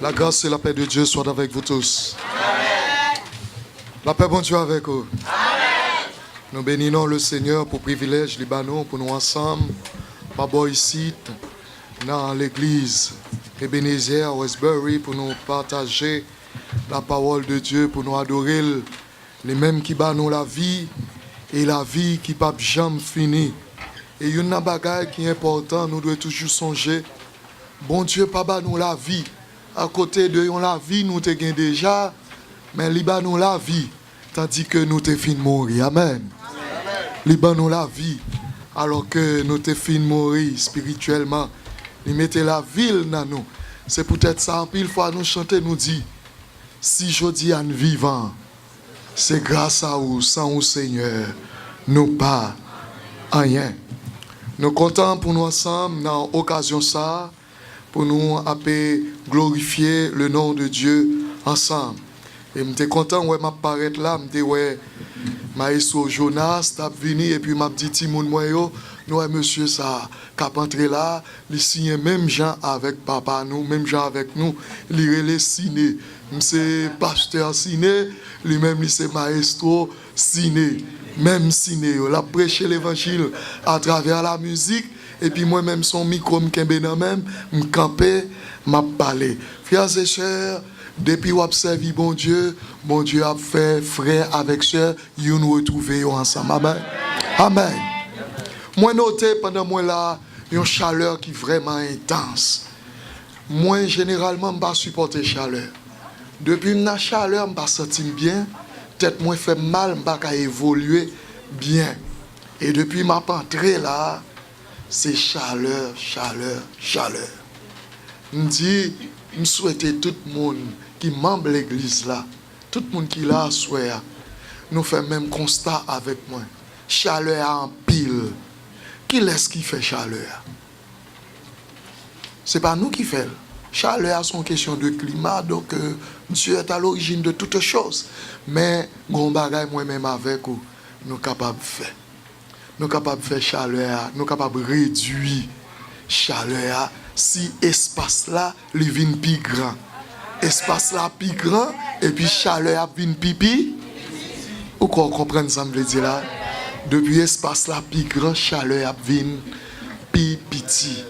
La grâce et la paix de Dieu soient avec vous tous. Amen. La paix de Dieu avec vous. Amen. Nous bénissons le Seigneur pour privilège Libanon, pour nous ensemble, par ici, dans l'église Ebenezer Westbury, pour nous partager la parole de Dieu, pour nous adorer les mêmes qui battent nous la vie et la vie qui ne peut jamais finir. Et il y a une bagaille qui est importante, nous devons toujours songer. Bon Dieu, pas bat nous la vie. À côté de nous la vie, nous te gagnons déjà, mais il bat nous la vie, tandis que nous te fin mourir. Amen. Il bat nous la vie, alors que nous te fin mourir spirituellement. Il mettait la ville dans nous. C'est peut-être ça, en pile fois nous chanter, nous dit, si je dis à nous vivant, c'est grâce à vous, sans vous Seigneur, nous pas rien. Nous comptons pour nous ensemble, dans l'occasion ça, pour nous glorifier le nom de Dieu ensemble. Et je suis content de m'apparaître là, je suis Maestro Jonas, je suis venu et puis je dit Timoun Moyo, nous monsieur ça, cap entré là, il signe même gens avec papa nous, même gens avec nous, il est ciné. C'est pasteur ciné, lui-même c'est maestro ciné, même ciné, il a prêché l'évangile à travers la musique. Et puis moi-même, son micro, je campé, je parlé. Frères et sœurs, depuis qu'on observe bon Dieu a fait frère avec sœur, nous retrouver ensemble. Amen. Amen. Moi, noté pendant moi là, une chaleur qui est vraiment intense. Moi, généralement, je ne supporte la chaleur. Depuis la chaleur, je me sens bien. Peut-être moi, fait mal, je ne pas évoluer bien. Et depuis ma entrée là, c'est chaleur, chaleur, chaleur. Je souhaite tout le monde qui membre l'église là, tout le monde qui l'a souhaité, nous fait même constat avec moi. Chaleur en pile. Qui est-ce qui fait chaleur? Ce n'est pas nous qui faisons. Chaleur, c'est une question de climat, donc Dieu est à l'origine de toutes choses. Mais, bon bagay moi-même avec vous, nous sommes capables de faire. Nous sommes capables de faire chaleur, nous sommes capables de réduire chaleur si l'espace là devient plus grand. Espace là plus grand et puis chaleur devient plus petit. Ou quoi comprendre ça me veut dire là? Depuis espace là plus grand, chaleur devient plus petit.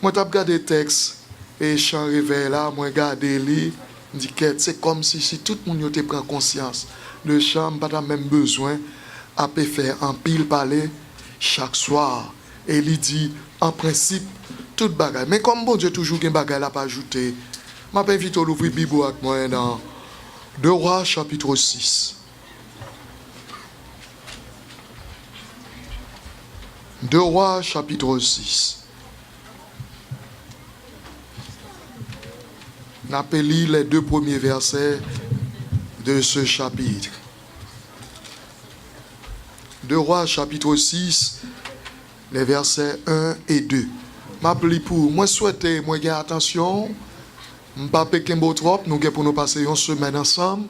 Moi j'ai regardé le texte et chant réveil là, moi regardé lui, dit que c'est comme si tout le monde te prend conscience. Le chant pas même besoin à faire un pile parler chaque soir. Et il dit, en principe, toute bagaille. Mais comme bon Dieu toujours une bagaille à pas ajouter, je m'invite à l'ouvrir Bible avec moi dans 2 Rois chapitre 6. 2 Rois chapitre 6. On appelle les 2 premiers versets de ce chapitre. 2 Rois chapitre 6, les versets 1 et 2. M'appelle pour moi souhaiter moi gain attention, m'pas pékin beau trop, nous gain pour nous passer une semaine ensemble.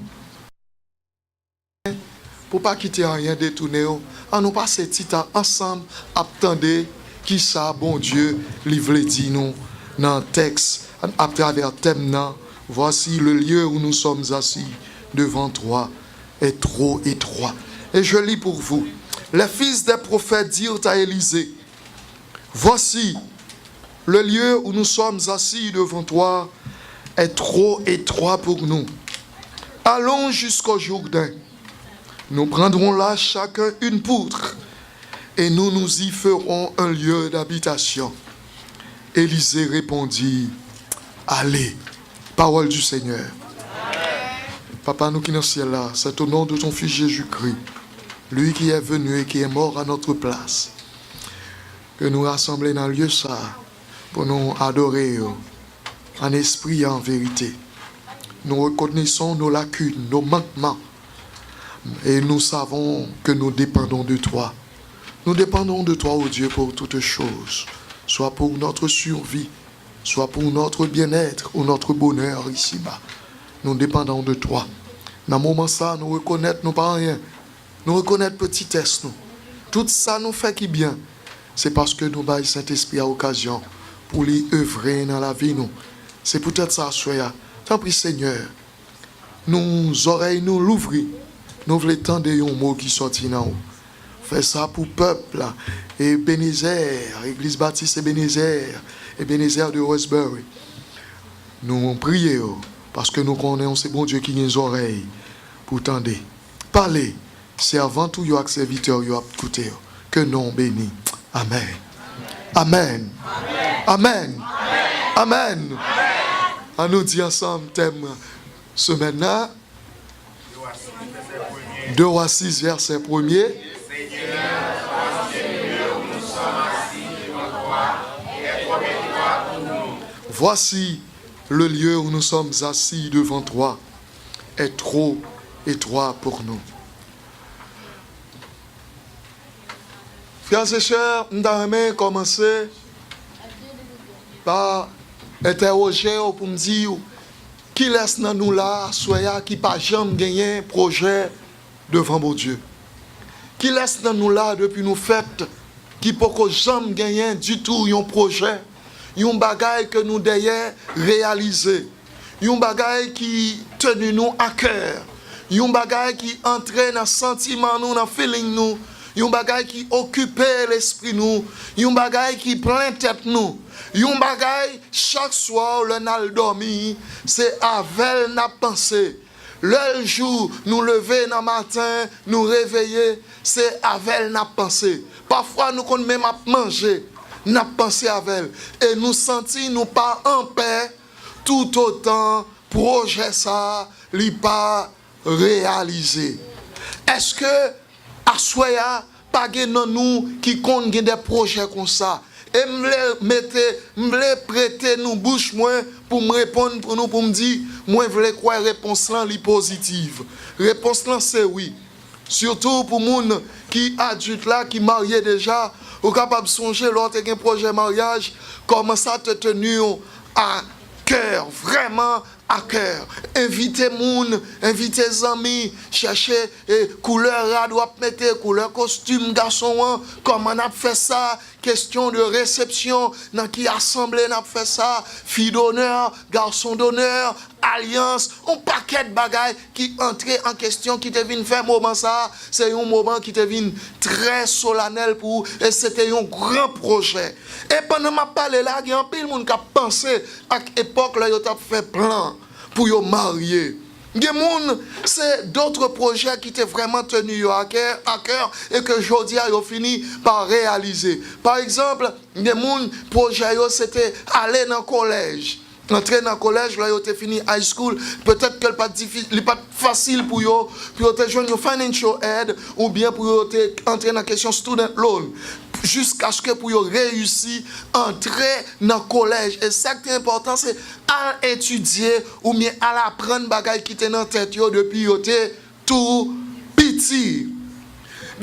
Pour pas quitter rien détourner, on nous passer petit temps ensemble, attendez qui ça bon Dieu livre dit nous dans le texte à travers thème nan, voici le lieu où nous sommes assis devant toi est trop étroit. Et je lis pour vous. Les fils des prophètes dirent à Élisée, voici, le lieu où nous sommes assis devant toi est trop étroit pour nous. Allons jusqu'au Jourdain. Nous prendrons là chacun une poutre et nous nous y ferons un lieu d'habitation. Élisée répondit, allez, parole du Seigneur. Papa, nous qui sommes dans le ciel là, c'est au nom de ton Fils Jésus-Christ, lui qui est venu et qui est mort à notre place, que nous rassemblons dans le lieu ça pour nous adorer en esprit et en vérité. Nous reconnaissons nos lacunes, nos manquements et nous savons que nous dépendons de toi. Nous dépendons de toi, ô Dieu, pour toutes choses, soit pour notre survie, soit pour notre bien-être ou notre bonheur ici-bas. Nous dépendons de toi. Dans ce moment ça, nous reconnaître nous pas rien. Nous reconnaître petitesse nous. Tout ça nous fait qui bien. C'est parce que nous baillons Saint-Esprit à occasion pour lui œuvrer dans la vie nous. C'est peut-être ça, soya. Tant pis, Seigneur. Nous oreilles nous l'ouvrir. Nous voulons tendre un mot qui sortit dans nous. Fais ça pour le peuple. Là. Et Bénézer, Église Baptiste et Bénézer de Westbury. Nous prions parce que nous connaissons ce bon Dieu qui a les oreilles pour tendre. Parlez. C'est avant tout avec serviteurs, écoutez. Que non béni. Amen. Amen. Amen. Amen. On nous dit ensemble, thème semaine-là. 2 Rois 6, verset 1er. Voici le lieu où nous sommes assis devant toi est trop étroit pour nous. Frères et sœurs, nous allons commencer par interroger pour me dire qui laisse dans nous là, soya qui pas jamais gagné un projet devant mon Dieu. Qui laisse dans nous là depuis nous fêtes, qui peut jamais gagner du tout un projet, un bagage que nous devons réaliser, un bagage qui tenu nous à cœur, un bagage qui entre dans le sentiment nous, dans le feeling nous, un bagage qui occupe l'esprit nous, un bagage qui prend tête nous, un bagage chaque soir le nal dormi, c'est avec n'a pensé. Le jour nous lever dans le matin, nous réveiller, c'est avec n'a pensé. Parfois nous connaissons même à manger, n'a pensé avec et nous sentir nous pas en paix tout autant projet ça li pas réalisé. Est-ce que à soya pas dans nous qui compte des projets comme ça et me prêter nous bouche moins pour me répondre pour nous pour me dire moi voulais quoi réponse là li positive. Réponse là c'est oui. Surtout pour moun qui adulte là qui marié déjà ou capable songer l'autre un projet mariage comment ça te tenu à cœur vraiment à cœur. Invitez moun, invitez amis, chercher couleur rad ou mettre couleur costume garçon comment on a fait ça, question de réception dans qui assemblée on a fait ça, fille d'honneur, garçon d'honneur, alliance, un paquet de bagailles qui entrait en question qui te vient faire moment ça, c'est un moment qui te vient très solennel pour et c'était un grand projet. Et pendant ma parler là, il y a un pile monde qui a pensé à l'époque là, il a fait plan pour yo marier. C'est d'autres projets qui étaient vraiment tenus à cœur et que aujourd'hui ils fini par réaliser. Par exemple, des projets c'était aller dans le collège. Entrer dans le collège, là, ils ont fini high school. Peut-être que ce n'est pas facile pour eux, pour eux joindre financial aid ou bien pour eux entrer dans la question student loan. Jusqu'à ce que pour eux réussir à entrer dans le collège. Et ça qui est important, c'est à étudier ou bien à apprendre des choses qui étaient dans la tête depuis qu'ils étaient tout petits.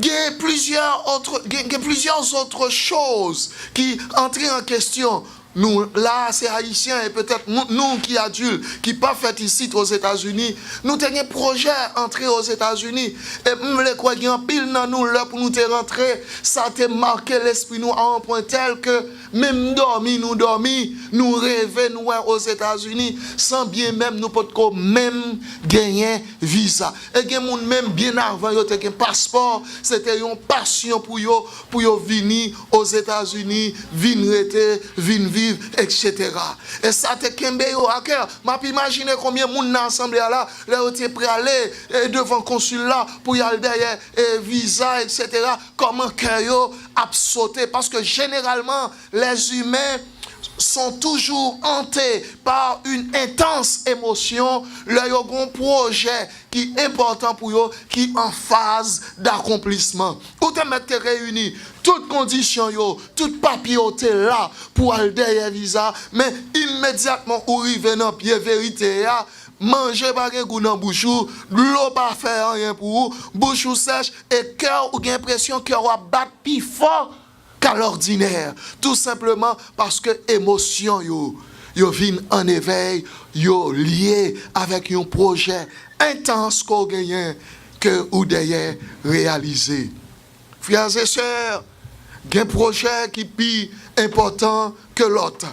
Il y a plusieurs autres choses qui entrent en question. Nous, là, c'est haïtiens et peut-être nous qui adultes, qui pas fait ici aux États-Unis, nous avons un projet entrer aux États-Unis. Et nous les croyons pile dans nous là pour nous te rentrer, ça te marqué l'esprit nous à un point tel que même nous rêver nous aux États-Unis sans bien même nous pouvons même gagner visa. Et gen moun même bien avant yo te gen passeport, c'était une passion pour yo venir aux États-Unis, venir vivre, etc. Et ça te kembe yo à cœur. M'a imaginer combien moun nan assemblée là, là yo te prêt aller devant le consulat pour y aller derrière visa, etc. Comment cœur yo a sauté parce que généralement les humains sont toujours hantés par une intense émotion. Là, il y a un projet qui est important pour eux, qui est en phase d'accomplissement. Ou te mettre réunis, toutes conditions, tout papier est là pour aller derrière visa, mais immédiatement, où il vient dans pied vérité, manger pas de goût dans bouchou, l'eau pas faire rien pour vous, bouchou sèche, et cœur ou l'impression que va battre plus fort qu'à l'ordinaire, tout simplement parce que émotion yo viennent en éveil, yo lié avec un projet intense qu'on gagne que ou d'ailleurs réaliser. Frères et sœurs, il y a un projet qui est plus important que l'autre.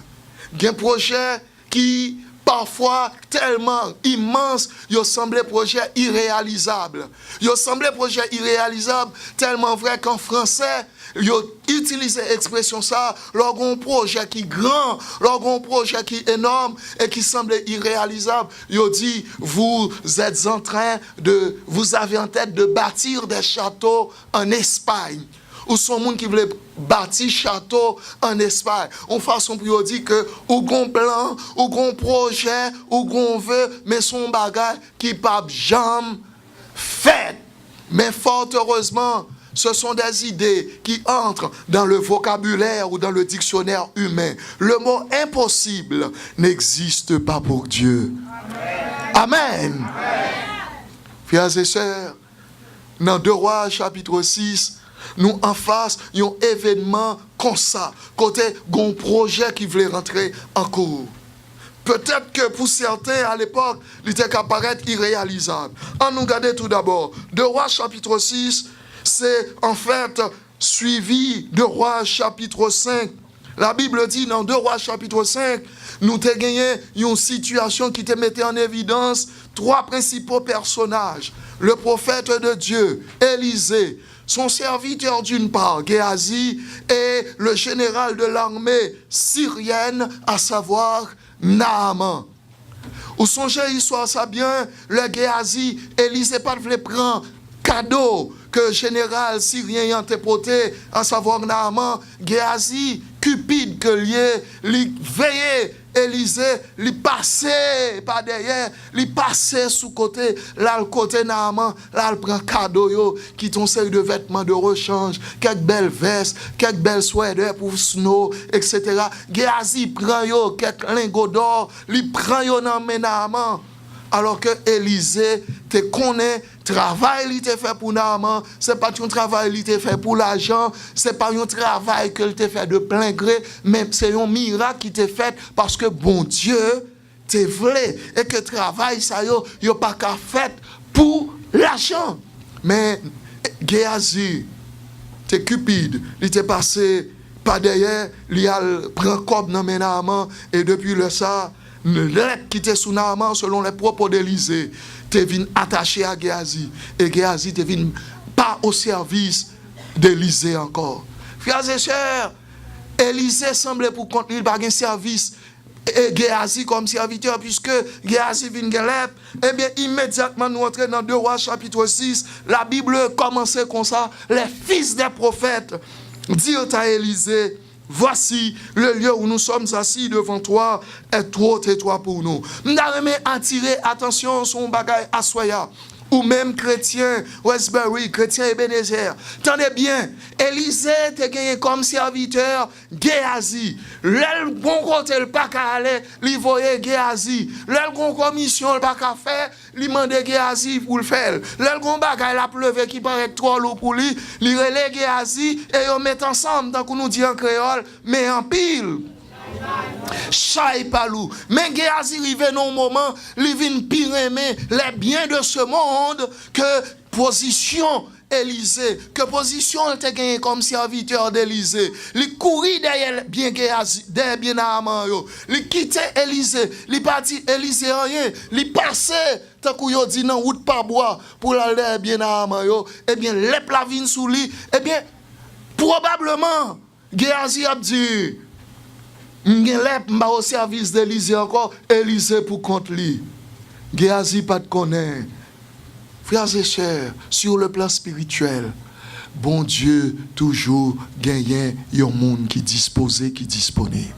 Il y a un projet qui parfois tellement immense, il semblait projet irréalisable. Il semblait projet irréalisable tellement vrai qu'en français, il utilise l'expression ça, lorsqu'on projet qui est grand, lorsqu'on projet qui est énorme et qui semblait irréalisable, il dit vous êtes en train de, vous avez en tête de bâtir des châteaux en Espagne. Ou son monde qui voulait bâtir château en Espagne. On façon pour dire que ou gon plan, ou gon projet, ou gon veut, mais son bagage qui pas jamais fait. Mais fort heureusement, ce sont des idées qui entrent dans le vocabulaire ou dans le dictionnaire humain. Le mot impossible n'existe pas pour Dieu. Amen. Frères et sœurs, dans 2 Rois chapitre 6, nous en face un événement comme ça, côté un projet qui voulait rentrer en cours. Peut-être que pour certains à l'époque, il était qu'à paraître irréalisable. On nous regarde tout d'abord. 2 Rois chapitre 6, c'est en fait suivi de Rois chapitre 5. La Bible dit dans 2 Rois chapitre 5, nous avons gagné une situation qui te mettait en évidence 3 principaux personnages. Le prophète de Dieu, Élisée, son serviteur d'une part, Géasi, et le général de l'armée syrienne, à savoir Naaman. Ou songez l'histoire ça bien, le Géasi, Élisée pas voulait prendre cadeau que le général syrien a interprété, à savoir Naaman, Géasi, cupide que lié, lui veillait, Élisée, lui passait par derrière, lui passait sous côté, là le côté Naaman, là il prend cadeau yo, qui ton série de vêtements de rechange, quelques belles vestes, quelques belles sweaters pour snow, etc. Géasi prend yo, quelques lingots d'or, lui prend yo dans Naaman. Alors que Élisée te connaît, travail il te fait pour Naaman, c'est pas un travail il te fait pour l'argent, c'est pas un travail que te fait de plein gré, mais c'est un miracle qui te fait parce que bon Dieu te voulait et que travail ça yo pas qu'à fait pour l'argent. Mais Géasi te cupide, il te passé par derrière, il a prend cob dans Naaman et depuis le ça le lettre qui était sous Naaman, selon les propos d'Élisée, te vient attaché à Géasi. Et Géasi te vient pas au service d'Élisée encore. Frères et sœurs, Élisée semblait pour compte, il n'a pas de service. Et Géasi comme serviteur, puisque Géasi vient de l'être, eh bien, immédiatement, nous entrons dans 2 Rois chapitre 6. La Bible commençait comme ça. Les fils des prophètes dirent à Élisée, voici le lieu où nous sommes assis devant toi est trop étroit pour nous. Nous avons attiré attention sur son bagage à Soya. Ou même chrétien, Westbury, chrétien Ebenezer. Tenez bien, Élisée te gagné comme serviteur Géasi. Le bon côté, le pas qu'à aller, il voyait Géasi. Le bon commission, le pas qu'à faire, il demandait Géasi pour le faire. Le bon bagage, la pleuve qui paraît trop lourd pour lui, il relève Géasi et ils mettent ensemble, tant qu'on nous dit en créole, mais en pile. Chai palou. Mais Géasi arrive dans un moment, il vient pire aimer les biens de ce monde que position Élisée, que position elle te gagné comme serviteur d'Élisée. Il courit derrière bien Géasi, derrière bien Naaman yo. Il quittait Élisée, il parti Élisée rien, il passait tant qu'on yo dit non route pas bois pour aller bien Naaman yo. Eh bien les plavines sous lui, eh bien probablement Géasi a dit m'gèlep au service d'Élisée encore, Élisée pour compte lui. Géasi pas de connaître. Frères et sœurs, sur le plan spirituel, bon Dieu toujours gagne un monde qui disposé, qui disponible.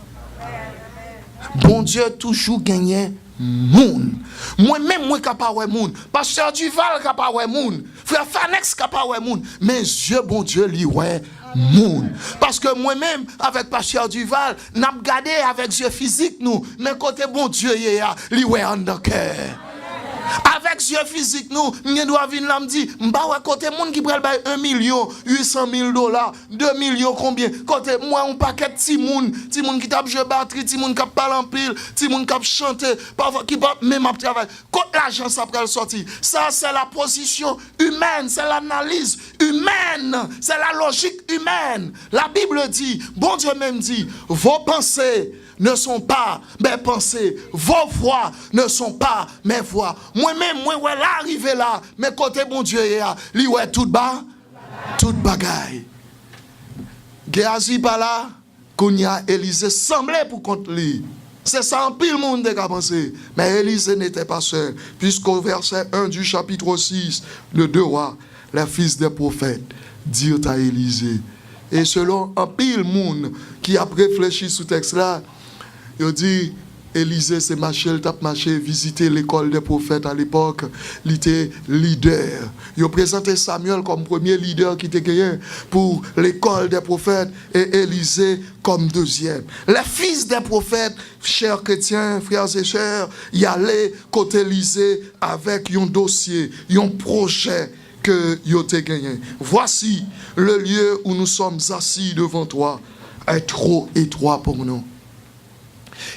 Bon Dieu toujours gagne monde. Moi-même, moi capable monde. Pasteur Duval capable monde. Frère Fanex capable monde. Mais Dieu, bon Dieu, lui ouais. Moun. Parce que moi-même, avec Pasteur Duval, n'a pas gardé avec yeux physique nous, mais côté bon Dieu, il y a lui en dans cœur. Avec yeux physique nous, nous doit venir là me dire, m'ba côté monde qui prend 1 million 800 000 $, 2 millions combien? Côté moi un paquet ti moun qui tape jeu batterie, ti moun qui parle en pile, ti moun qui chante, parfois qui pas même travail. Quand l'argent ça prend sortir. Ça c'est la position humaine, c'est l'analyse humaine, c'est la logique humaine. La Bible dit, bon Dieu même dit, vos pensées ne sont pas mes pensées. Vos voix ne sont pas mes voix. Moi-même, moi, ouais, là, arrivé là, mais côté mon Dieu, il ouais tout bas, tout bagaille. Géasi pas là, qu'on y a Élisée semblait pour contre lui. C'est ça en pile monde qui a pensé. Mais Élisée n'était pas seul. Puisqu'au verset 1 du chapitre 6, le 2 rois, les fils des prophètes dirent à Élisée. Et selon un pile monde qui a réfléchi sur ce texte-là, il dit, Élisée s'est marché, il tape marché, visiter l'école des prophètes à l'époque. Il était leader. Il a présenté Samuel comme premier leader qui était gagné pour l'école des prophètes et Élisée comme deuxième. Les fils des prophètes, chers chrétiens, frères et sœurs, y allaient côté Élisée avec un dossier, un projet que vous avez gagné. Voici le lieu où nous sommes assis devant toi est trop étroit pour nous.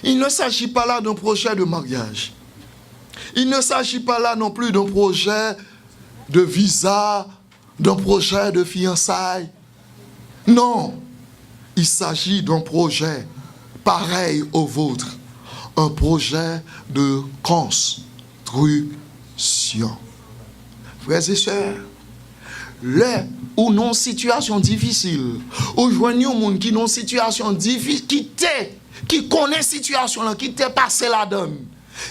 Il ne s'agit pas là d'un projet de mariage. Il ne s'agit pas là non plus d'un projet de visa, d'un projet de fiançailles. Non, il s'agit d'un projet pareil au vôtre. Un projet de construction. Frères et sœurs, là où nous situation difficile, où joignons monde qui ont une situation difficile, qui connaît la situation là, qui t'est passé la donne,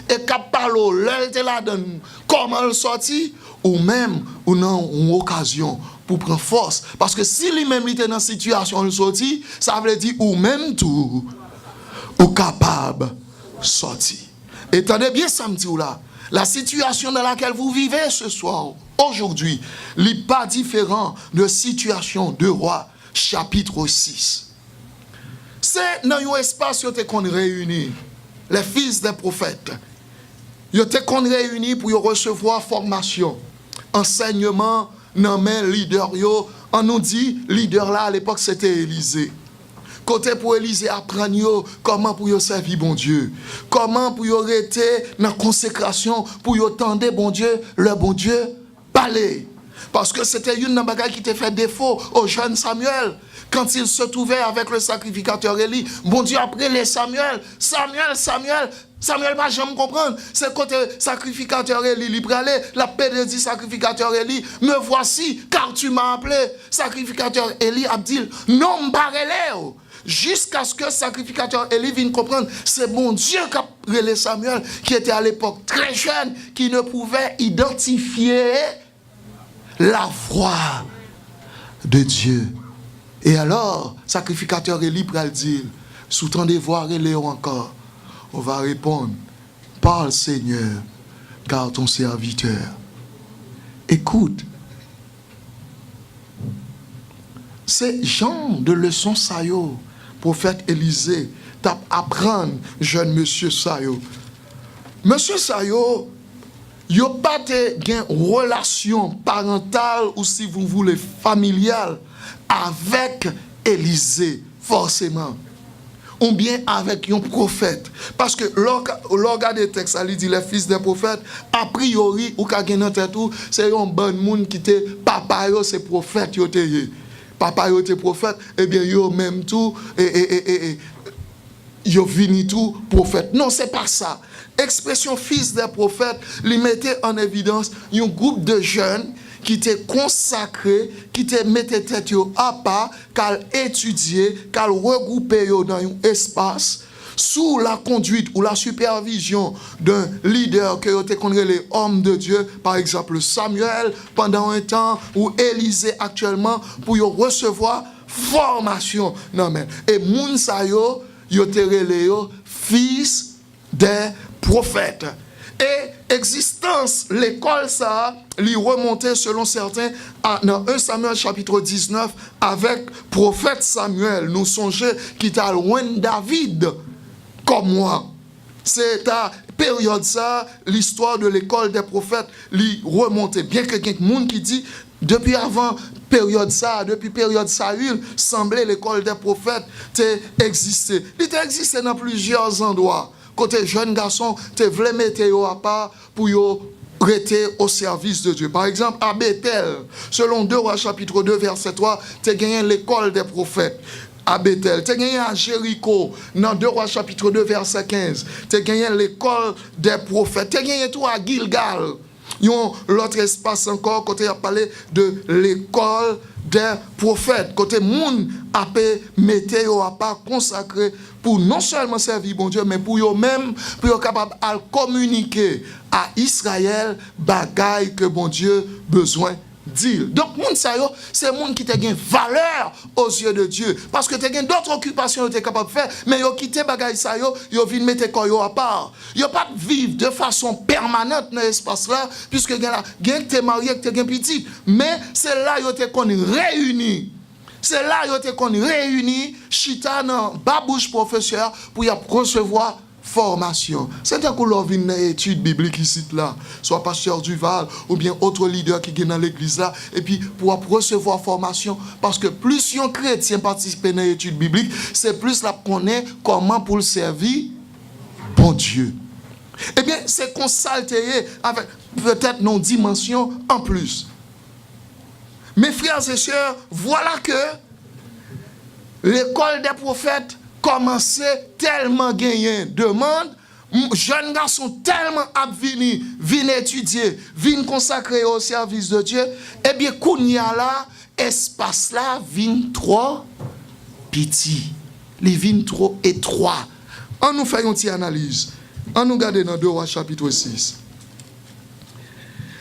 et qui parle la donne, comment le sortir, ou même ou non une occasion pour prendre force. Parce que si lui-même était dans la situation de sortir, ça veut dire ou même tout, ou capable de sortir. Et tenez bien ça me dit là. La situation dans laquelle vous vivez ce soir, aujourd'hui, n'est pas différent de la situation de Roi, chapitre 6. C'est dans un espace où on réunit les fils des prophètes. Ils ont réunis pour recevoir formation, enseignement, nommé leader. On nous dit, leader là à l'époque c'était Élisée. Côté pour Élisée apprendre comment pour servir bon Dieu, comment pour rester dans la consécration, pour tendre bon Dieu, le bon Dieu parler. Parce que c'était une bagaille qui t'a fait défaut au jeune Samuel. Quand il se trouvait avec le sacrificateur Élie, bon Dieu après les Samuel, m'a jamais comprendre. C'est côté sacrificateur Élie, il pralait, la paix de dit sacrificateur Élie, me voici, car tu m'as appelé. Sacrificateur Élie a dit, non m'barrelé. Jusqu'à ce que le sacrificateur Élie vienne comprendre, c'est bon Dieu qui a relé Samuel, qui était à l'époque très jeune, qui ne pouvait identifier la voix de Dieu. Et alors, sacrificateur Élie pral dire, sous-tendez voir et Léon encore, on va répondre, parle Seigneur, car ton serviteur écoute. C'est genre de leçon ça yo, prophète Élisée, tape apprendre jeune monsieur Sayo. Monsieur Sayo, il n'y a pas de relation parentale ou si vous voulez familiale avec Élisée, forcément. Ou bien avec un prophète. Parce que l'organe des textes, ça dit les fils des prophètes, a priori, ou qu'à gagner tête tout, c'est un bon monde qui était papa, c'est prophète, papa, était prophète, et bien, yo même tout, yo vini tout prophète. Non, c'est pas ça. Expression fils des prophètes, lui mettait en évidence un groupe de jeunes qui étaient consacrés, qui te mettaient tête à part, qu'elle étudiait, qu'elle regroupait dans un espace sous la conduite ou la supervision d'un leader que était connu les hommes de Dieu, par exemple Samuel pendant un temps ou Élisée actuellement pour y recevoir formation. Non mais et moun sa yo te relé fils des prophètes. Et existence, l'école ça, lui remontait selon certains dans 1 Samuel chapitre 19 avec prophète Samuel. Nous songeons qui t'a loin David comme moi. C'est à période ça, l'histoire de l'école des prophètes lui remontait. Bien que quelqu'un monde qui dit depuis avant période ça, depuis période Saül, semblait l'école des prophètes exister. Il existait dans plusieurs endroits. Côté jeune garçon, tu voulais mettre à part pour rester au service de Dieu. Par exemple, à Bethel, selon 2 Rois chapitre 2 verset 3, tu as gagné l'école des prophètes. à Bethel, tu as gagné à Jéricho, dans 2 Rois chapitre 2 verset 15, tu as gagné l'école des prophètes, tu as gagné tout à Gilgal. L'autre espace encore, côté a parlé de l'école des prophètes, côté moun a mettre à part consacré pour non seulement servir bon Dieu, mais pour eux-mêmes, pour être capable de communiquer à Israël bagaille que bon Dieu besoin dire. Donc, moun sa yo, c'est moun qui te gen valeur aux yeux de Dieu. Parce que te gen d'autres occupations que tu es capable de faire, mais yo quitté bagay sa yo vin mette koyo à part. Yo pas vivre de façon permanente dans l'espace là, puisque gen te marié, que te gen petit. Mais c'est là yo te kon réuni. C'est là yo te kon réuni, chita nan babouche professeur pour y recevoir formation. C'est un coup l'on vient dans l'étude biblique ici là, soit pasteur Duval ou bien autre leader qui est dans l'église là, et puis pour recevoir formation, parce que plus un chrétien participe dans l'étude biblique, c'est plus la connaît comment pour le servir bon Dieu. Eh bien, c'est qu'on s'altérer avec peut-être nos dimensions en plus. Mes frères et sœurs, voilà que l'école des prophètes commençait tellement gagner demande, jeunes garçons tellement à venir étudier, venir consacrer au service de Dieu, eh bien, kounya là, espace là, vient trop petit, les vient trop étroit. On nous fait une petite analyse. On nous regarde dans 2 Rois chapitre 6.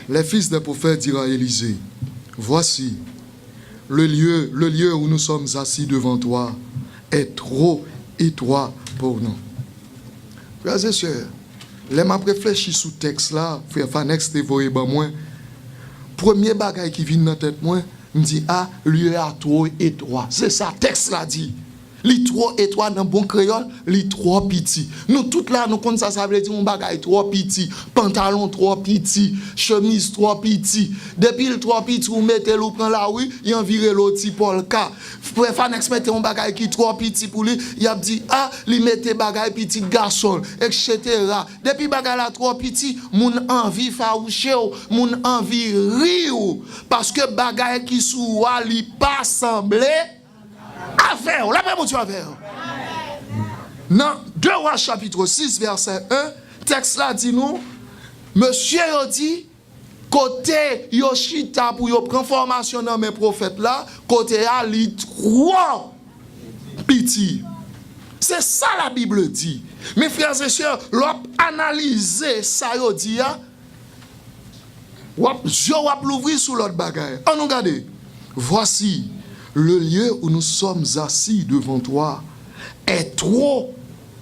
Les fils des prophètes dirent à Élisée, voici, le lieu où nous sommes assis devant toi est trop étroit pour nous. Frères et sœurs, les m'a réfléchi sous texte là, frère Fanex te voyé ben moi. Premier bagage qui vient dans tête moi, me dit lieu est trop étroit. C'est ça texte là dit. Li trop étroit dans bon créole, li trop petit. Nous toutes là nous connaissons ça veut dire un bagage trop petit, pantalon trop petit, chemise trop petit. Depuis le trop petit ou mettez le prend la rue, il envire l'autre Paul K. Frère Fanex mette un bagage qui trop petit pour lui, il a dit li mette bagage petit garçon, etc. Depuis bagage là trop petit, moun envie faroucher, moun envie rire parce que bagage qui sous li pas semblé affaire, la paix, mon Dieu, affaire. Dans 2 Rois chapitre 6, verset 1, texte là dit nous, monsieur a dit, côté Yoshita pour yo prendre formation dans mes prophètes là, côté a li trop petit. C'est ça la Bible dit. Mes frères et sœurs, l'op analyser ça yo dit, je vais l'ouvrir sous l'autre bagaille. On nous regarde. Voici. Le lieu où nous sommes assis devant toi est trop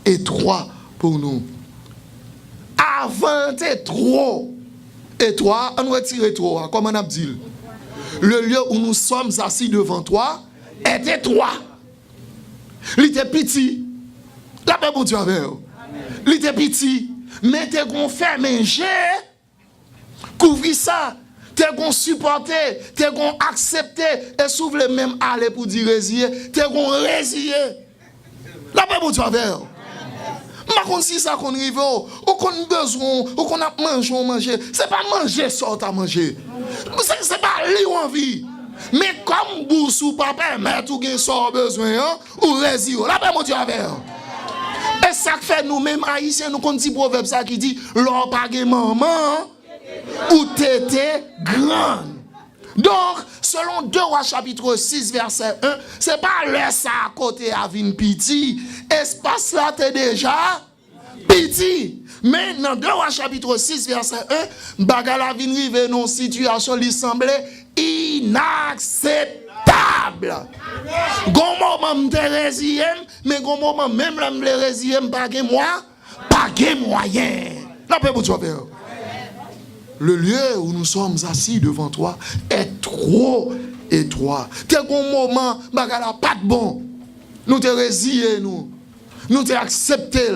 étroit pour nous. Avant d'être trop étroit, on retire trop, comme on a dit. Le lieu où nous sommes assis devant toi est étroit. Il était petit. La paix, mon Dieu, avec vous. Il était petit. Mais t'es qu'on fait manger, couvrir ça. T'es qu'on supporter, t'es qu'on accepter, et s'ouvre le même aller pour dire résilier, t'es qu'on résilier. La paix pour toi, vers. Ma kon si ça qu'on rive, ou qu'on besoin, ou qu'on a manger, c'est pas manger ça t'as manger. C'est pas li ou envie. Mais comme bourse ou pas permettre ou gen ça besoin, ou résilier. La paix pour toi, vers. Et ça fait nous-mêmes haïtiens, nous qu'on dit proverbe ça qui dit, l'on pas gen maman, ou t'étais grande. Donc, selon 2 Rois chapitre 6, verset 1, c'est pas le ça à côté à vin petit. Espace là, t'es déjà petit. Mais dans 2 Rois chapitre 6, verset 1, bagala vin rive non situation li semblait inacceptable. Gon moment m'te résiem, mais gon moment même là m'le résiem pas gen moi, pas gen moyen. La paix pour toi, père. Le lieu où nous sommes assis devant toi est trop étroit. T'es un moment, bagala pas de bon. Nous te résilier nous te accepter.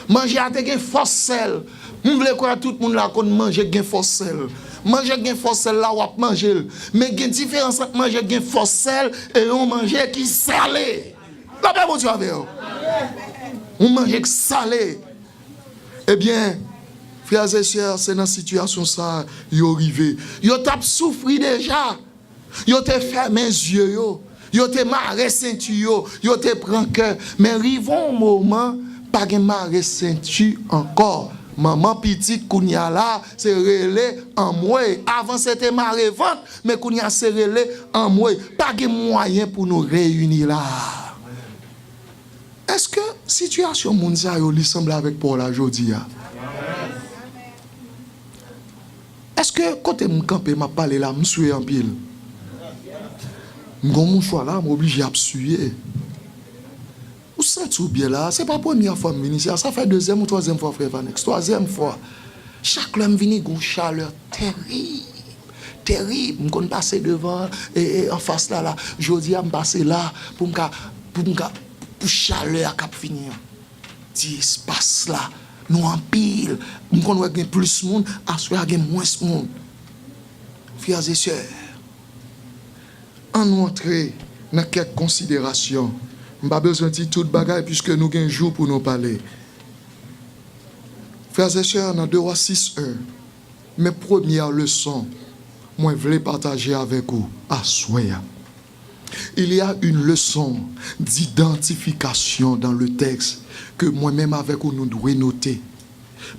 Manger à te force sel. Nous voulons que tout le monde là qu'on mange gen force sel. Manger gen force sel là ou manger. Mais il y a une différence entre manger gen force sel et on manger qui salé. La paix mon Dieu avec vous. On mange qui salé. Eh bien, frères et sœurs, c'est dans la situation ça, yo arrivé. Yo t'a souffri déjà. Yo te fermé les yeux yo. yo te marre ceinture, yo te prend cœur. Mais rivons un moment, pas de marre ceinture encore. Maman petite kounya là, c'est relé en moi. Avant c'était marre vente, mais kounya c'est relé en moi. Pas de moyen pour nous réunir là. Est-ce que situation mounsa yo li semble avec Paul aujourd'hui? Est-ce que quand je campé m'a parlé là, je suis en pile. Mon choix là, m'oblige à suer. Vous sentez bien là, c'est pas la première fois que je viens, ça fait deuxième ou troisième fois frère Vanex, troisième fois. Chaque homme vient avec une chaleur terrible. Terrible, je peux passer devant et en face là je dis à me passer là pour chaleur cap finir. Petit espace là, nous en pile, nous connaissons plus de monde, à ce qu'il y a moins de monde. Frères et sœurs, en entrer dans quelques considérations, je n'ai pas besoin de tout bagaille puisque nous avons un jour pour nous parler. Frères et sœurs, dans 2 Rois 6:1, mes premières leçons, moi je voulais partager avec vous à Soya. Il y a une leçon d'identification dans le texte que moi-même avec vous nous devons noter.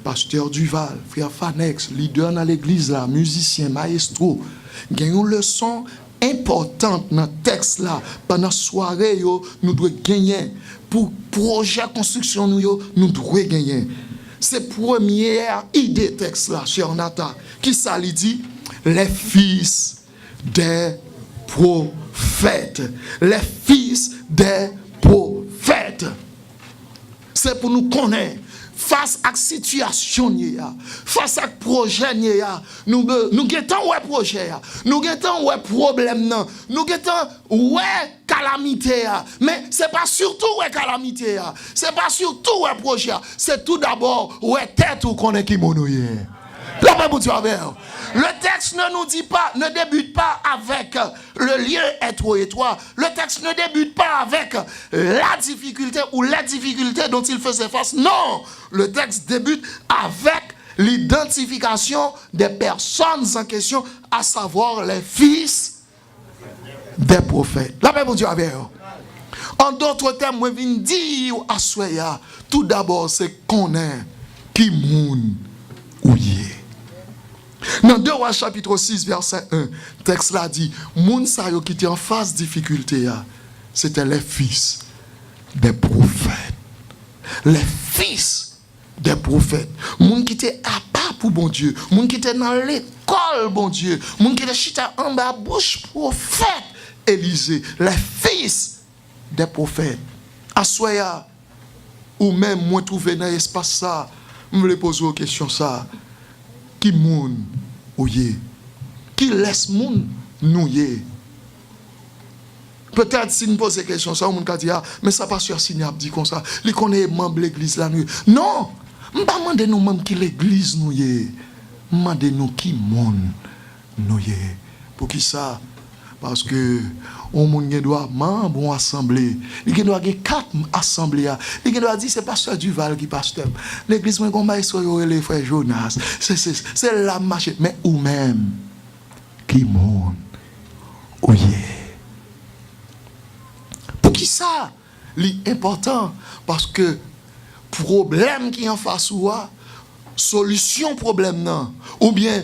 Pasteur Duval, frère Fanex, leader dans l'église, là, musicien, maestro, il y a une leçon importante dans le texte là. Pendant la soirée, nous devons gagner. Pour projet construction, nous devons gagner. C'est la première idée texte là, cher Nata, qui ça lui dit? Les fils des prophètes. Les fils des prophètes. C'est pour nous connaître. Face à la situation, face à le projet, nous avons un projet, nous avons un problème, nous avons calamité. Mais ce n'est pas surtout une calamité, ce n'est pas surtout un projet, c'est tout d'abord une tête où qu'on est qui monouille. Le texte ne nous dit pas, ne débute pas avec le lieu être et toi. Le texte ne débute pas avec la difficulté ou les difficultés dont il faisait face. Non, le texte débute avec l'identification des personnes en question, à savoir les fils des prophètes. La paix pour Dieu avec eux. En d'autres termes, je viens dire à Soya, tout d'abord, c'est qu'on est qui moun ou yé. Dans 2 Rois chapitre 6 verset 1, texte là dit, moun sa yo qui était en face difficulté, c'était les fils des prophètes. Les fils des prophètes. Moun qui était à part pour bon Dieu, moun qui était dans l'école bon Dieu, moun qui était chita en bas bouche prophète Élisée, les fils des prophètes. Assoya ou même moi trouver dans l'espace ça, je me poser une question ça. Qui moun ouye? Qui laisse moun nouye? Peut-être si nous posons question ça, on va dire, mais ça pas sûr si nous dit comme ça. Il connaît membre l'église là. Non, je ne demande nous même qui l'église nouye. Je demande nous qui moun nouye. Pour qui ça? Parce que on doit membre en assemblée. Il doit avoir 4 assemblées. Il doit dire c'est pasteur Duval qui pasteur. L'église moi comme maestro les frères Jonas. C'est la marche mais ou même qui monde. Oui. Pour qui ça? L'important parce que problème qui en face ou solution problème non ou bien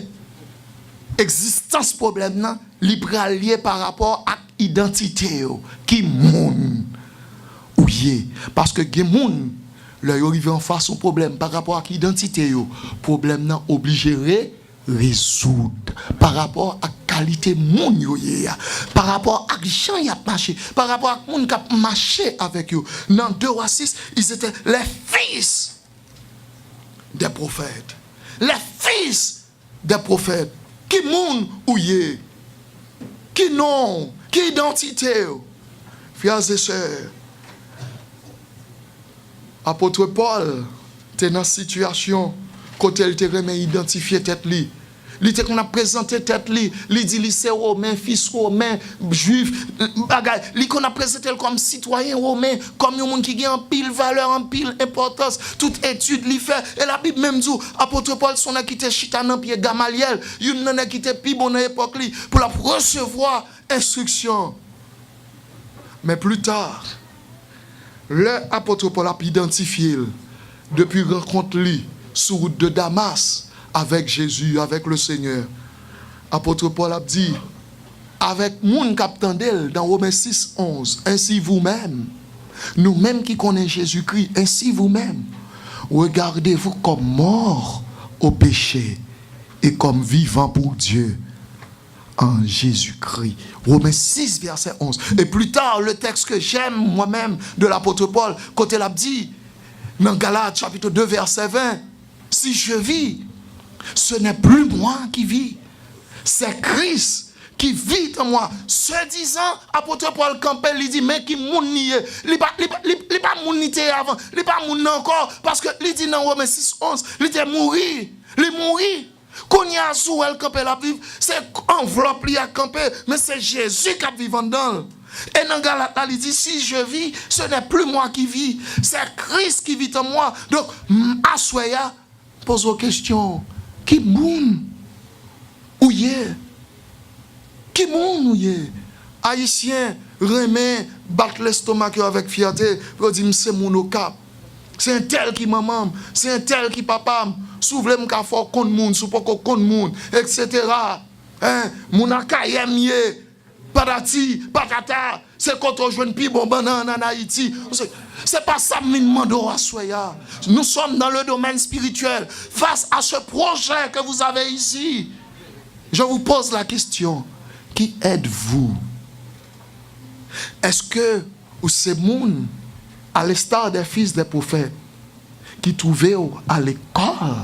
existence problème non lié par rapport à identité qui moun ou yé parce que gen moun leur arrivé en face au problème par rapport à identité problème nan obligé résoudre par rapport à qualité moun yo yé par rapport à gens y a marché par rapport à moun qui a marché avec eux dans 2 Rois 6 ils étaient les fils des prophètes les fils des prophètes qui moun ou yé qui nom, qui identité. Frères et sœurs, apôtre Paul était dans une situation quand il était vraiment identifié tête li. Il était qu'on a présenté tête li, il dit lycée romain, fils romain, juif, bagay, il qu'on a présenté comme citoyen romain, comme un monde qui a en pile valeur, en pile importance, toute étude li fait. Et la Bible même dit apôtre Paul son a quitté chita dans pied Gamaliel, il n'a quitté pi bon époque li pour la recevoir instruction. Mais plus tard, l'apôtre Paul a identifié depuis rencontre lui sur route de Damas avec Jésus, avec le Seigneur. Apôtre Paul a dit, avec moun captain d'elle dans Romains 6, 11, ainsi vous-même, nous-mêmes qui connaissons Jésus-Christ, ainsi vous-même, regardez-vous comme mort au péché et comme vivant pour Dieu en Jésus-Christ. Romains 6, verset 11. Et plus tard, le texte que j'aime moi-même de l'apôtre Paul, côté l'a dit, dans Galates chapitre 2, verset 20, si je vis, ce n'est plus moi qui vis, c'est Christ qui vit en moi. Ce disant, apôtre Paul Campbell, il dit, mais qui moun nié, il pas moun nité avant, il pas moun encore, parce que il dit dans Romains 6, 11, il était mourir, il mourir. Qu'on y a sous elle camper la vivre, c'est enveloppe li a camper, mais c'est Jésus qui a vivant dedans. Et dans Galates, il dit, si je vis, ce n'est plus moi qui vis, c'est Christ qui vit en moi. Donc, assoya, pose aux questions. Qui moun? Où y est? Qui moun ou y est? Haïtien, remet, battre l'estomac avec fierté, pour dire, c'est mon au cap. C'est un tel qui maman, c'est un tel qui papa, souvle m'ka fort contre moun, sou pas contre moun, etc. Hein, moun akayem yé, patati, patata, c'est quand on joue pi bon banan en Haïti. C'est pas ça me demande à soya. Nous sommes dans le domaine spirituel. Face à ce projet que vous avez ici, je vous pose la question, qui êtes-vous? Est-ce que ou c'est moun à l'instar des fils des prophètes qui trouvaient à l'école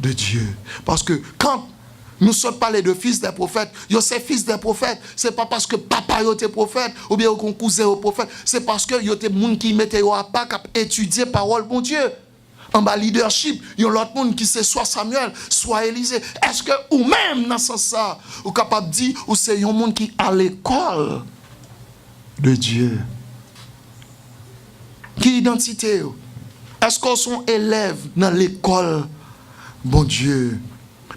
de Dieu? Parce que quand nous sommes parlé de fils des prophètes, ces fils des prophètes, c'est pas parce que papa était prophète ou bien qu'on cousin au prophète, c'est parce que yo te moun qui mettait à pas cap étudier parole bon Dieu. En bas leadership, il y a l'autre monde qui c'est soit Samuel, soit Élisée. Est-ce que ou même dans ce sens ça, ou capable de dire ou c'est un monde qui à l'école de Dieu? Qui identité? Est-ce qu'on sont élèves dans l'école, bon Dieu?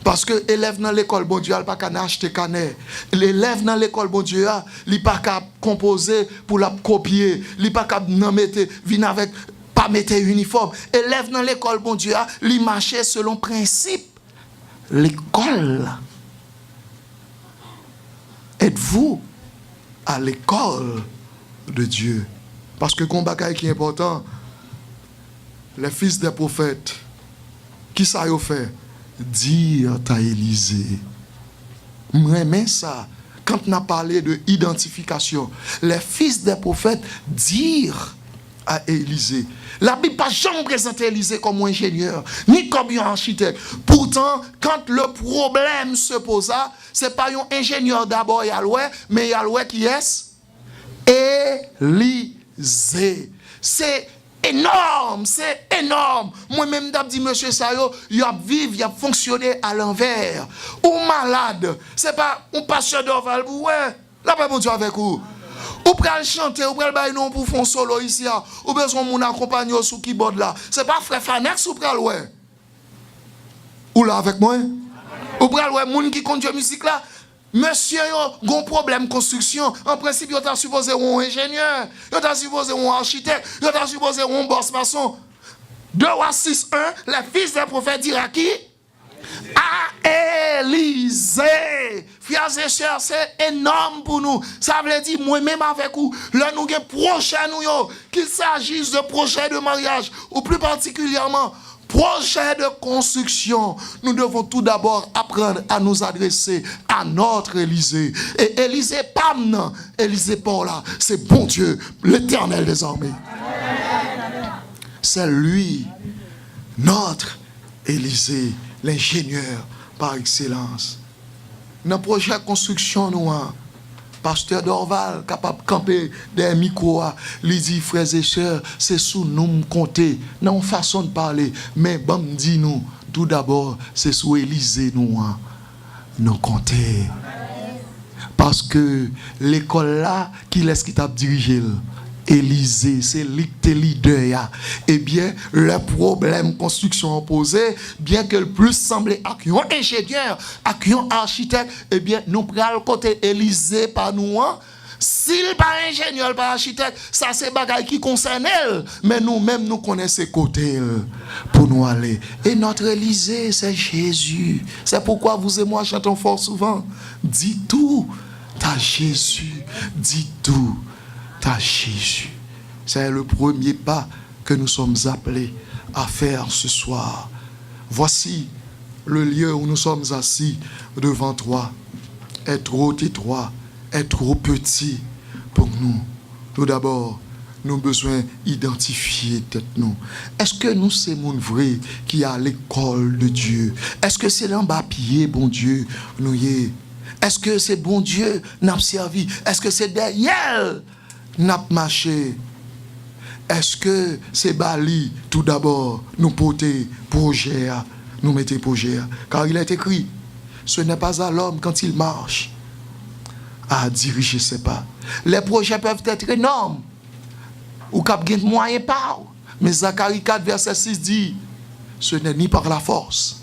Parce que élève dans l'école, bon Dieu, il n'y a pas qu'à acheter canet. L'élève dans l'école, bon Dieu, il n'y a pas qu'à composer pour la copier. Il n'y a pas qu'à mettre, venir avec, pas mettre uniforme. Élève dans l'école, bon Dieu, il marche selon principe. L'école. Êtes-vous à l'école de Dieu? Parce que le combat qui est important, les fils des prophètes, qui ça y fait? Dire à Élisée. Mais ça, quand on a parlé de identification, les fils des prophètes dire à Élisée. La Bible n'a jamais présenté Élisée comme un ingénieur, ni comme un architecte. Pourtant, quand le problème se posa, ce n'est pas un ingénieur d'abord, mais Yahweh qui est Élisée. C'est énorme, c'est énorme. Moi-même, j'ai dit, monsieur Sayo, il a vécu, il a fonctionné à l'envers. Ou malade, c'est pas un pasteur d'Orval, ouais, là, pas bon Dieu avec vous. Ou pral chanter, ou pral bailler non pour faire solo ici, ou besoin mon accompagner sous keyboard là. C'est pas frère Fanex ou pral ouais. Ou là avec moi? Ou pral ouais, moun qui conduit musique là. Monsieur, il y a un problème de construction. En principe, il y supposé un ingénieur, il y supposé un architecte, il y supposé un boss maçon. 2 à 6, 1, les fils des prophètes diront à qui? À Élisée. Frères et sœurs, c'est énorme pour nous. Ça veut dire, moi-même avec vous, là nous avons projet, qu'il s'agisse de projet de mariage, ou plus particulièrement, projet de construction, nous devons tout d'abord apprendre à nous adresser à notre Élisée. Et Élisée, pas maintenant, Élisée pas là, c'est bon Dieu, l'Éternel des armées. C'est lui, notre Élisée, l'ingénieur par excellence. Dans le projet de construction, nous, pasteur Dorval, capable de camper des micros, il dit, frères et sœurs, c'est sous nous compter, non façon de parler, mais bon, dit nous, tout d'abord, c'est sous Élisée nous compter. Parce que l'école là, qui est-ce qui t'a dirigé? Élisée, c'est leader. Eh bien, le problème construction posé, bien que le plus semblait à un ingénieur, à un architecte, eh bien, nous prenons le côté Élisée par nous, S'il pas ingénieur, pas architecte, ça c'est bagaille qui concerne elle. Mais nous-mêmes, nous connaissons ses côtés pour nous aller. Et notre Élysée, c'est Jésus. C'est pourquoi vous et moi chantons fort souvent. Dis tout à Jésus. Dis tout à Jésus. C'est le premier pas que nous sommes appelés à faire ce soir. Voici le lieu où nous sommes assis devant toi est trop étroit, est trop petit pour nous. Tout d'abord, nous avons besoin d'identifier tête nous. Est-ce que nous c'est mon vrai qui a l'école de Dieu? Est-ce que c'est l'en bas pied, bon Dieu, nous y est? Est-ce que c'est bon Dieu n'a servi? Est-ce que c'est derrière n'a marché? Est-ce que c'est Bali, tout d'abord, nous porter projet, nous mettez projet? Car il est écrit, ce n'est pas à l'homme quand il marche à diriger ses pas. Les projets peuvent être énormes, ou cap gain moyen pas. Mais Zacharie 4, verset 6 dit, ce n'est ni par la force,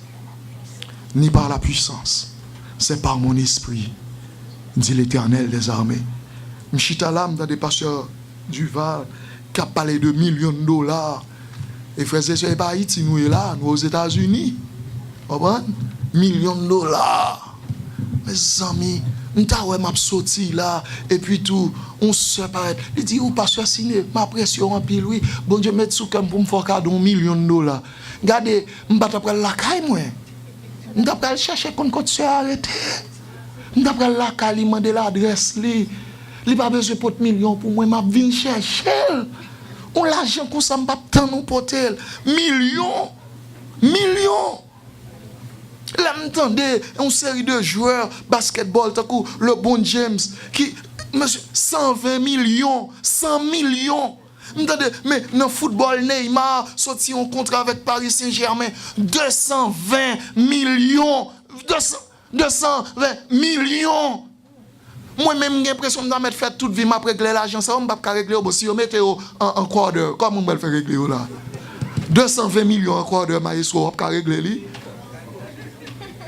ni par la puissance, c'est par mon esprit, dit l'Éternel des armées. M'chitalam dans des pasteurs du Val, qui a parlé de millions de dollars. Et frères et sœurs, pas Haïti, nous est là, nous aux États-Unis. Vous comprenez? Millions de dollars. Mes amis, nous avons sorti là, et puis tout, on se paraît. Il dit, ou pasteur signé, ma pression en pile, oui. Bon Dieu, mette sous comme pour me faire cadeau millions de dollars. Regardez, je vais après la caille, moi. Je vais chercher qu'on continue à arrêter. Je vais après la caille, il m'a demandé l'adresse, il n'a pas besoin de millions pour moi, je viens chercher. On l'argent qu'on s'en bat tant nous porter. Millions. Là, m'entendez, une série de joueurs basketball, le bon James, qui, monsieur, 120 millions, 100 millions. M'entendez, mais dans le football, Neymar sorti un contrat avec Paris Saint-Germain, 220 millions. 220 millions. Moi-même, j'ai l'impression de mettre fait toute vie, m'après régler l'argent, ça, on ne va pas régler, si on mette en quarter, comment on va le faire régler là? 220 millions en quarter, maïsco, on va régler.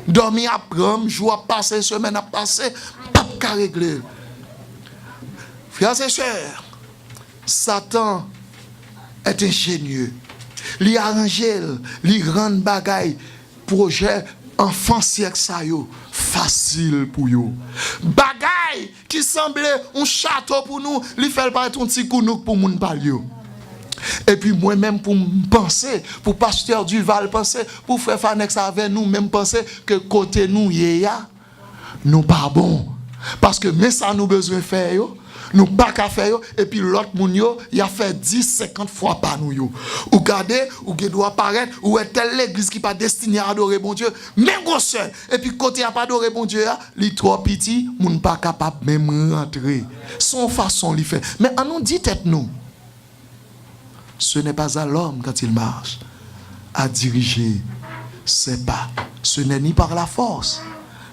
Dormir après, jour à passer, semaine à passer, pas régler. Frères et sœurs, Satan est ingénieux. Il arrange, il rend bagaille, projet, enfant siècle ça yo facile pour yo. Bagaille qui semblait un château pour nous, il fait paraître un petit counouk pour moun pal yo. Et puis moi-même pour penser, pour pasteur Duval penser, pour frère Fanex avec nous même penser que côté nous yéya, nous pas bon. Parce que mais ça nous besoin faire yo. Nous pas qu'à faire et puis l'autre moun yo il a fait 10-50 fois par nous yo. Ou garder ou qui doit apparaître ou est telle l'église qui pas destinée à adorer bon Dieu même gros seul et puis côté à pas adorer bon Dieu li trop petit moun pas capable même rentrer son façon li fait mais on nous dit tête nous ce n'est pas à l'homme quand il marche à diriger ses pas, ce n'est ni par la force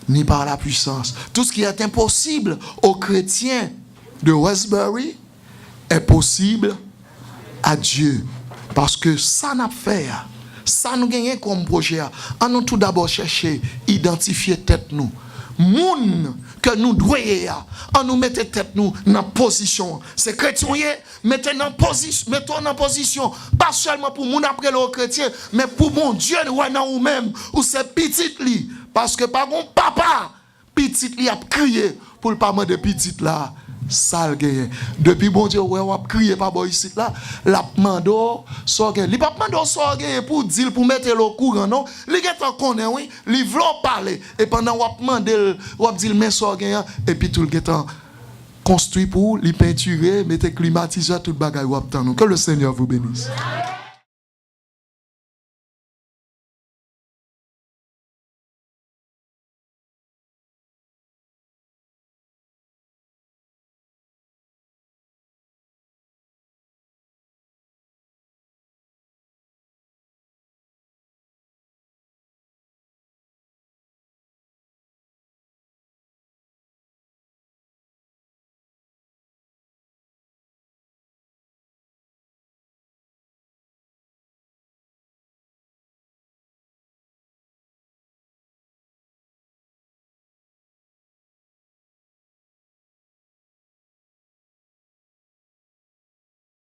ni par la puissance. Tout ce qui est impossible aux chrétiens de Westbury est possible à Dieu. Parce que ça n'a pas fait, ça nous gagne comme projet. On nous tout d'abord chercher, identifier tête nous. Moun que nous doyons, on nous mette tête nous dans position. C'est chrétien, mettez en position. Pas seulement pour moun après le chrétien, mais pour mon Dieu, ou même, ou c'est petit li. Parce que par mon papa, petit li a crié pour le pas de petit là. Sale gagne. Depuis bon Dieu, ouais, on a crié par boy ici là, la mando, sorge. Li pas mando sorge pour dire pour mettre le courant non. Li get en connaît oui, li vlo parler et pendant on a demandé, on a dit mais sorge et puis tout le get en construit pour li peinturer, mettre climatiseur tout bagaille ou attend. Que le Seigneur vous bénisse.